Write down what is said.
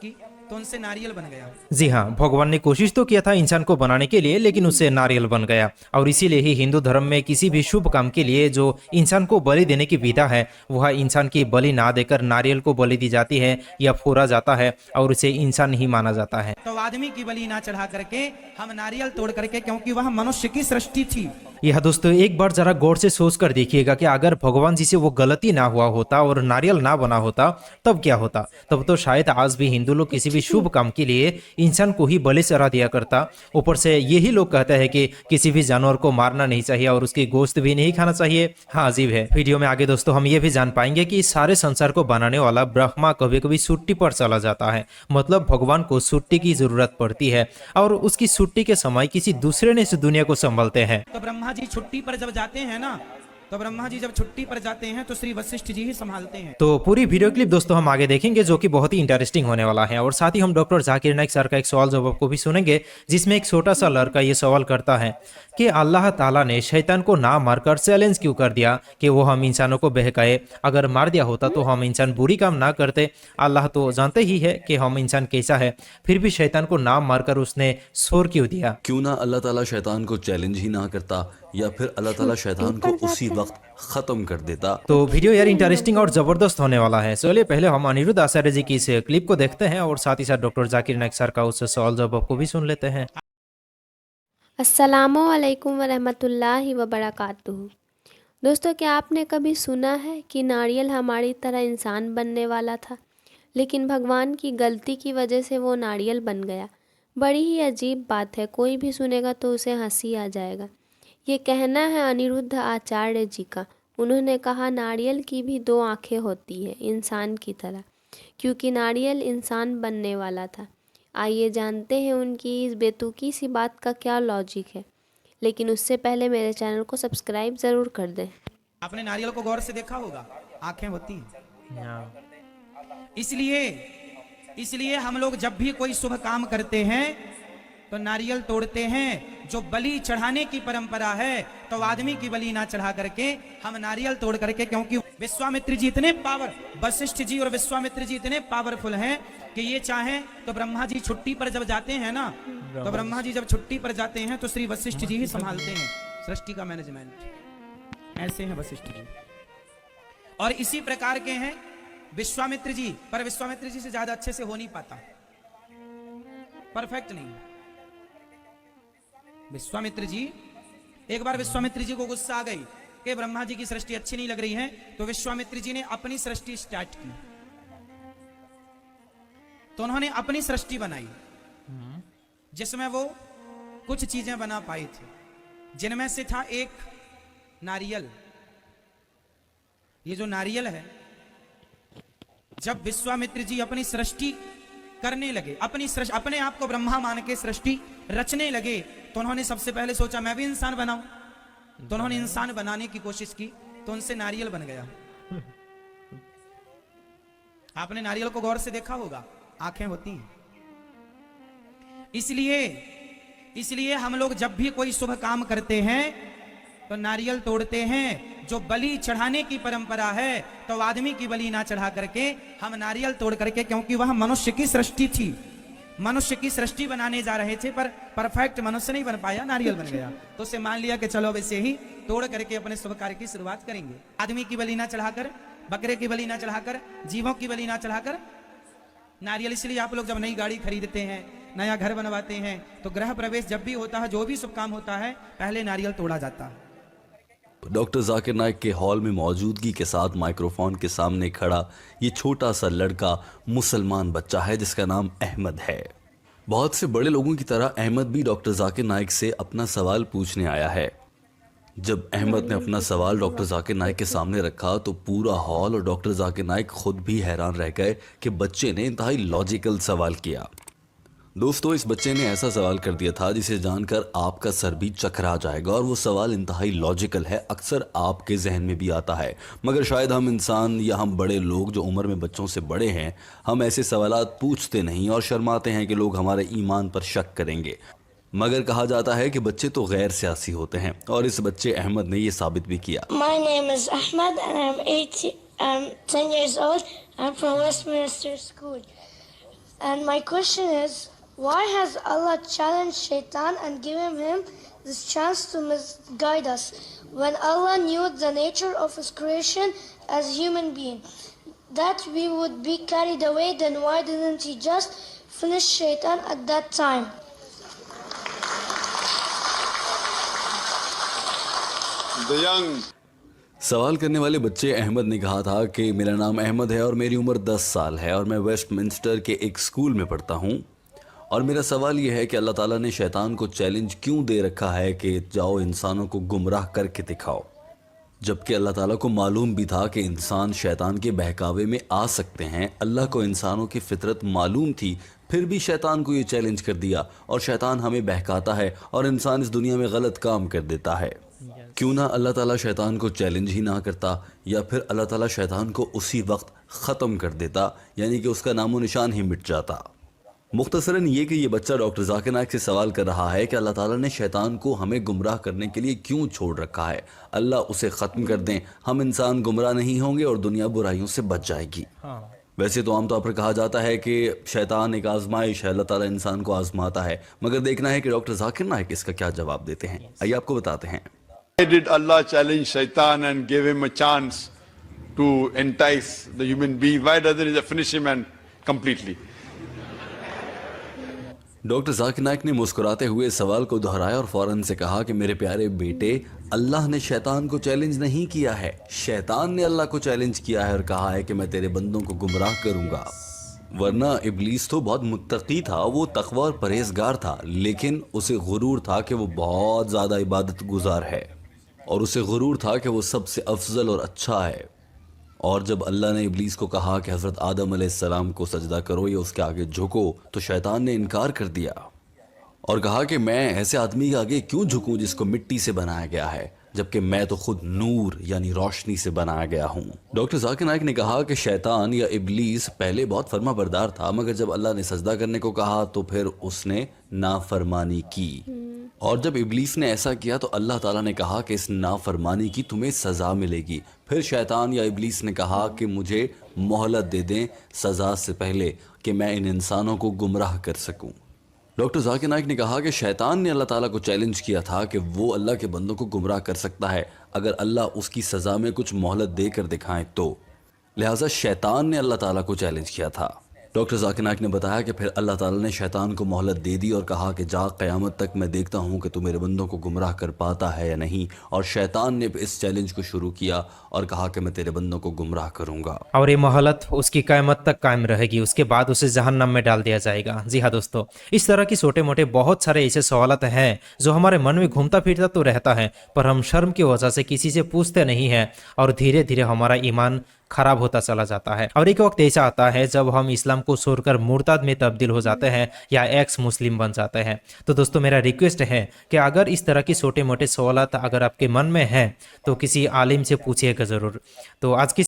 की तो उनसे नारियल बन गया। जी हाँ, भगवान ने कोशिश तो किया था इंसान को बनाने के लिए, लेकिन उससे नारियल बन गया। और इसीलिए ही हिंदू धर्म में किसी भी शुभ काम के लिए जो इंसान को बलि देने की विधा है, वह इंसान की बलि ना देकर नारियल को बलि दी जाती है या फोड़ा जाता है और उसे इंसान ही माना जाता है। तो आदमी की बलि ना चढ़ा करके हम नारियल तोड़ करके, क्योंकि वह मनुष्य की सृष्टि थी। यह दोस्तों एक बार जरा गौर से सोच कर देखिएगा कि अगर भगवान जी से वो गलती ना हुआ होता और नारियल ना बना होता, तब क्या होता? तब तो शायद आज भी हिंदू लोग किसी भी शुभ काम के लिए इंसान को ही बलि चढ़ा दिया करता। ऊपर से यही लोग कहते हैं कि किसी भी जानवर को मारना नहीं चाहिए और उसकी गोश्त भी नहीं खाना चाहिए। हाँ, अजीब है। वीडियो में आगे दोस्तों हम ये भी जान पाएंगे कि इस सारे संसार को बनाने वाला ब्रह्मा कभी कभी छुट्टी पर चला जाता है। मतलब भगवान को छुट्टी की जरूरत पड़ती है और उसकी छुट्टी के समय किसी दूसरे ने इस दुनिया को संभालते हैं। तो ब्रह्मा जी छुट्टी पर जब जाते हैं ना, तो ब्रह्मा जी जब छुट्टी पर जाते हैं तो श्री वशिष्ठ जी ही संभालते हैं। तो पूरी वीडियो क्लिप दोस्तों हम आगे देखेंगे, जो कि बहुत ही इंटरेस्टिंग होने वाला है। और साथ ही हम डॉक्टर जाकिर नाइक सर का एक सवाल जवाब को भी सुनेंगे, जिसमें एक छोटा सा लड़का ये सवाल करता है कि अल्लाह ताला ने शैतान को ना मारकर चैलेंज क्यों कर दिया कि वो हम इंसानों को बहकाए? अगर मार दिया होता तो हम इंसान बुरी काम ना करते। अल्लाह तो जानते ही है कि हम इंसान कैसा है, फिर भी शैतान को ना मारकर उसने शोर क्यों दिया? क्यों ना अल्लाह ताला शैतान को चैलेंज ही ना करता, या फिर अल्लाह ताला शैतान को उसी वक्त खत्म कर देता। तो वीडियो यार इंटरेस्टिंग और जबरदस्त होने वाला है। चलिए पहले हम अनिरुद्ध आचार्य जी की इस क्लिप को देखते हैं और साथ ही साथ डॉक्टर जाकिर नाइक सर का उस सवाल जवाब को भी सुन लेते हैं। अस्सलामु अलैकुम वरहमतुल्लाहि वबरकातुहू। दोस्तों, क्या आपने कभी सुना है कि नारियल हमारी तरह इंसान बनने वाला था, लेकिन भगवान की गलती की वजह से वो नारियल बन गया? बड़ी ही अजीब बात है, कोई भी सुनेगा तो उसे हंसी आ जाएगा। ये कहना है अनिरुद्ध आचार्य जी का। उन्होंने कहा नारियल की भी दो आंखें होती है इंसान की तरह, क्योंकि नारियल इंसान बनने वाला था। आइए जानते हैं उनकी इस बेतुकी सी बात का क्या लॉजिक है, लेकिन उससे पहले मेरे चैनल को सब्सक्राइब ज़रूर कर दें। आपने नारियल को गौर से देखा होगा, आंखें होती हैं। इसलिए हम लोग जब भी कोई शुभ काम करते हैं तो नारियल तोड़ते हैं। जो बलि चढ़ाने की परंपरा है, तो आदमी की बलि ना चढ़ा करके हम नारियल तोड़ करके, क्योंकि विश्वामित्र जी इतने वशिष्ठ जी और विश्वामित्र जी इतने पावरफुल हैं कि ये चाहें तो ब्रह्मा जी छुट्टी पर जब जाते हैं ना, तो ब्रह्मा जी जब छुट्टी पर जाते हैं तो श्री वशिष्ठ जी ही संभालते हैं सृष्टि का मैनेजमेंट। ऐसे हैं वशिष्ठ जी। और इसी प्रकार के हैं विश्वामित्र जी, पर विश्वामित्र जी से ज्यादा अच्छे से हो नहीं पाता, परफेक्ट नहीं। विश्वामित्र जी, एक बार विश्वामित्र जी को गुस्सा आ गई कि ब्रह्मा जी की सृष्टि अच्छी नहीं लग रही है, तो विश्वामित्र जी ने अपनी सृष्टि स्टार्ट की। तो उन्होंने अपनी सृष्टि बनाई, जिसमें वो कुछ चीजें बना पाई थी, जिनमें से था एक नारियल। ये जो नारियल है, जब विश्वामित्र जी अपनी सृष्टि करने लगे, अपने आप को ब्रह्मा मान के सृष्टि रचने लगे, तो उन्होंने सबसे पहले सोचा मैं भी इंसान बनाऊं। तो उन्होंने इंसान बनाने की कोशिश की, तो उनसे नारियल बन गया। आपने नारियल को गौर से देखा होगा, आंखें होती हैं। इसलिए हम लोग जब भी कोई शुभ काम करते हैं तो नारियल तोड़ते हैं। जो बलि चढ़ाने की परंपरा है, तो आदमी की बलि ना चढ़ा करके हम नारियल तोड़ करके, क्योंकि वह मनुष्य की सृष्टि थी, मनुष्य की सृष्टि बनाने जा रहे थे, पर परफेक्ट मनुष्य नहीं बन पाया, नारियल बन गया। तो उसे मान लिया कि चलो वैसे ही तोड़ करके अपने शुभ कार्य की शुरुआत करेंगे। आदमी की बलि ना चढ़ाकर, बकरे की बलि ना चढ़ाकर, जीवों की बलि ना चढ़ाकर नारियल। इसलिए आप लोग जब नई गाड़ी खरीदते हैं, नया घर बनवाते हैं, तो गृह प्रवेश जब भी होता है, जो भी शुभ काम होता है, पहले नारियल तोड़ा जाता है। डॉक्टर जाकिर नाइक के हॉल में मौजूदगी के साथ माइक्रोफोन के सामने खड़ा ये छोटा सा लड़का मुसलमान बच्चा है, जिसका नाम अहमद है। बहुत से बड़े लोगों की तरह अहमद भी डॉक्टर जाकिर नाइक से अपना सवाल पूछने आया है। जब अहमद ने अपना सवाल डॉक्टर जाकिर नाइक के सामने रखा, तो पूरा हॉल और डॉक्टर जाकिर नाइक खुद भी हैरान रह गए कि बच्चे ने इंतहाई लॉजिकल सवाल किया। दोस्तों, इस बच्चे ने ऐसा सवाल कर दिया था जिसे जानकर आपका सर भी चकरा जाएगा, और वो सवाल इंतहाई लॉजिकल है, अक्सर आपके जहन में भी आता है, मगर शायद हम इंसान या हम बड़े लोग जो उम्र में बच्चों से बड़े हैं, हम ऐसे सवालात पूछते नहीं और शर्माते हैं कि लोग हमारे ईमान पर शक करेंगे। मगर कहा जाता है कि बच्चे तो गैर सियासी होते हैं, और इस बच्चे अहमद ने ये साबित भी किया। My name is Ahmed and I'm 10 years old. I'm from Westminster School. And my question is, why has Allah challenged Shaitan and given him this chance to misguide us when Allah knew the nature of his creation as human being, that we would be carried away? Then why didn't he just finish Shaitan at that time? The young सवाल करने वाले बच्चे अहमद ने कहा था कि मेरा नाम अहमद है और मेरी उम्र 10 साल है और मैं वेस्टमिंस्टर के एक स्कूल में पढ़ता हूँ, और मेरा सवाल यह है कि अल्लाह ताला ने शैतान को चैलेंज क्यों दे रखा है कि जाओ इंसानों को गुमराह करके दिखाओ, जबकि अल्लाह ताला को मालूम भी था कि इंसान शैतान के बहकावे में आ सकते हैं। अल्लाह को इंसानों की फितरत मालूम थी, फिर भी शैतान को ये चैलेंज कर दिया, और शैतान हमें बहकाता है और इंसान इस दुनिया में गलत काम कर देता है। क्यों ना अल्लाह ताला शैतान को चैलेंज ही ना करता, या फिर अल्लाह ताला शैतान को उसी वक्त ख़त्म कर देता, यानी कि उसका नामो निशान ही मिट जाता। मुख्तसरन ये कि ये बच्चा डॉक्टर जाकिर नाइक से सवाल कर रहा है कि अल्लाह ताला ने शैतान को हमें गुमराह करने के लिए क्यों छोड़ रखा है। अल्लाह उसे ख़त्म कर दें, हम इंसान गुमराह नहीं होंगे और दुनिया बुराइयों से बच जाएगी। वैसे तो आमतौर पर कहा जाता है कि शैतान एक आजमाइश है, अल्लाह ताला इंसान को आजमाता है, मगर देखना है कि डॉक्टर जाकिर नाइक इसका क्या जवाब देते हैं। आइए आपको बताते हैं। Why did Allah challenge Shaitan and give him a chance to entice the human being? Why doesn't he finish him and completely? Doctor Zakir Naik ने मुस्कुराते हुए सवाल को दोहराया और फौरन से कहा कि मेरे प्यारे बेटे, अल्लाह ने शैतान को चैलेंज नहीं किया है, शैतान ने अल्लाह को चैलेंज किया है और कहा है कि मैं तेरे बंदों को गुमराह करूंगा। वरना इब्लीस तो बहुत मुत्तकी था, वो तकवा और परहेजगार था, लेकिन उसे गुरूर था कि वो बहुत ज़्यादा इबादत गुजार है, और उसे गुरूर था कि वो सबसे अफजल और अच्छा है। और जब अल्लाह ने इब्लीस को कहा कि हज़रत आदम अलैहिस्सलाम को सजदा करो या उसके आगे झुको, तो शैतान ने इनकार कर दिया और कहा कि मैं ऐसे आदमी के आगे क्यों झुकूं जिसको मिट्टी से बनाया गया है, जबकि मैं तो खुद नूर यानी रोशनी से बनाया गया हूँ। डॉक्टर जाकिर नाइक ने कहा कि शैतान या इब्लीस पहले बहुत फर्माबरदार था, मगर जब अल्लाह ने सजदा करने को कहा तो फिर उसने नाफरमानी की, और जब इब्लीस ने ऐसा किया तो अल्लाह ताला ने कहा कि इस नाफरमानी की तुम्हें सज़ा मिलेगी। फिर शैतान या इब्लीस ने कहा कि मुझे मोहलत दे दें सज़ा से पहले कि मैं इन इंसानों को गुमराह कर सकूं। डॉक्टर जाकिर नाइक ने कहा कि शैतान ने अल्लाह ताला को चैलेंज किया था कि वो अल्लाह के बंदों को गुमराह कर सकता है अगर अल्लाह उसकी सज़ा में कुछ मोहलत देकर दिखाएं तो, लिहाजा शैतान ने अल्लाह ताला को चैलेंज किया था। डॉक्टर जाकिर नाइक ने बताया कि फिर अल्लाह ताला ने शैतान को मोहलत दे दी और कहा कि जा क़यामत तक मैं देखता हूँ कि तू मेरे बंदों को गुमराह कर पाता है या नहीं, और शैतान ने इस चैलेंज को शुरू किया और कहा कि मैं तेरे बंदों को गुमराह करूँगा, और ये मोहलत उसकी क़यामत तक कायम रहेगी, उसके बाद उसे जहन्नम में डाल दिया जाएगा। जी हाँ दोस्तों, इस तरह की छोटे मोटे बहुत सारे ऐसे सवालत हैं जो हमारे मन में घूमता फिरता तो रहता है, पर हम शर्म की वजह से किसी से पूछते नहीं हैं, और धीरे धीरे हमारा ईमान खराब होता चला जाता है। और एक वक्त ऐसा आता है जब हम इस्लाम को छोड़कर मुर्ताद में तब्दील हो जाते हैं या एक्स मुस्लिम बन जाते हैं। तो दोस्तों मेरा रिक्वेस्ट है कि अगर इस तरह की छोटे मोटे सवालात अगर आपके मन में हैं तो किसी आलिम से पूछिएगा ज़रूर। तो आज की